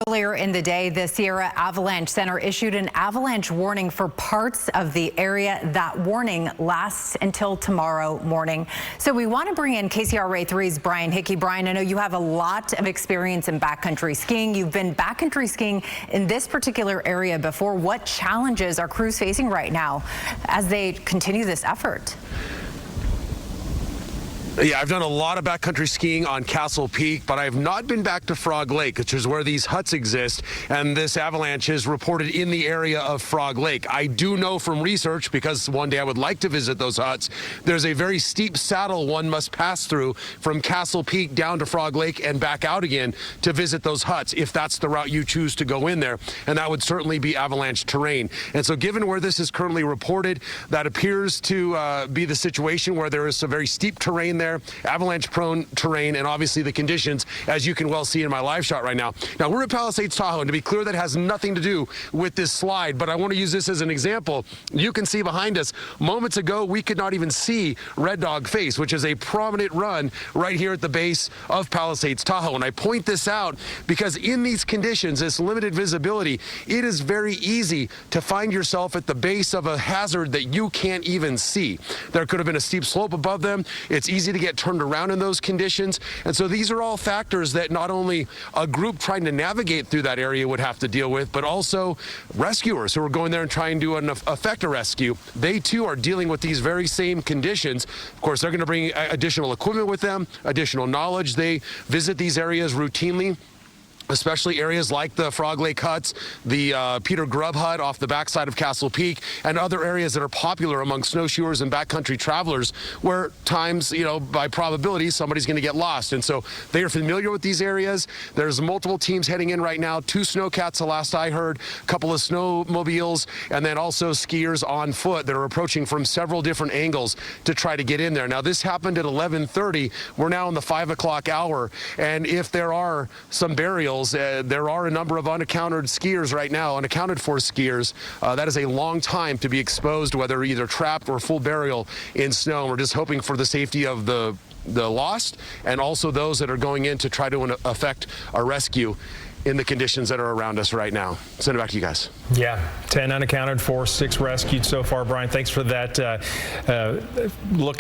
Earlier in the day, the Sierra Avalanche Center issued an avalanche warning for parts of the area. That warning lasts until tomorrow morning. So we want to bring in KCRA 3's Brian Hickey. Brian, I know you have a lot of experience in backcountry skiing. You've been backcountry skiing in this particular area before. What challenges are crews facing right now as they continue this effort? Yeah, I've done a lot of backcountry skiing on Castle Peak, but I have not been back to Frog Lake, which is where these huts exist, and this avalanche is reported in the area of Frog Lake. I do know from research, because one day I would like to visit those huts, there's a very steep saddle one must pass through from Castle Peak down to Frog Lake and back out again to visit those huts, if that's the route you choose to go in there, and that would certainly be avalanche terrain. And so given where this is currently reported, that appears to be the situation where there is some very steep terrain there, avalanche-prone terrain, and obviously the conditions, as you can well see in my live shot right now. Now, we're at Palisades, Tahoe, and to be clear, that has nothing to do with this slide, but I want to use this as an example. You can see behind us, moments ago, we could not even see Red Dog Face, which is a prominent run right here at the base of Palisades, Tahoe. And I point this out because in these conditions, this limited visibility, it is very easy to find yourself at the base of a hazard that you can't even see. There could have been a steep slope above them. It's easy to get turned around in those conditions. And so these are all factors that not only a group trying to navigate through that area would have to deal with, but also rescuers who are going there and trying to effect a rescue. They too are dealing with these very same conditions. Of course, they're going to bring additional equipment with them, additional knowledge. They visit these areas routinely, especially areas like the Frog Lake huts, the Peter Grubb hut off the backside of Castle Peak, and other areas that are popular among snowshoers and backcountry travelers, where times, by probability, somebody's going to get lost. And so they are familiar with these areas. There's multiple teams heading in right now, 2 snowcats the last I heard, a couple of snowmobiles, and then also skiers on foot that are approaching from several different angles to try to get in there. Now, this happened at 11:30. We're now in the 5 o'clock hour, and if there are some burials, there are a number of unaccounted skiers right now, unaccounted for skiers. That is a long time to be exposed, whether either trapped or full burial in snow. We're just hoping for the safety of the lost and also those that are going in to try to effect a rescue in the conditions that are around us right now. Send it back to you guys. Yeah, 10 unaccounted for, 6 rescued so far. Brian, thanks for that look.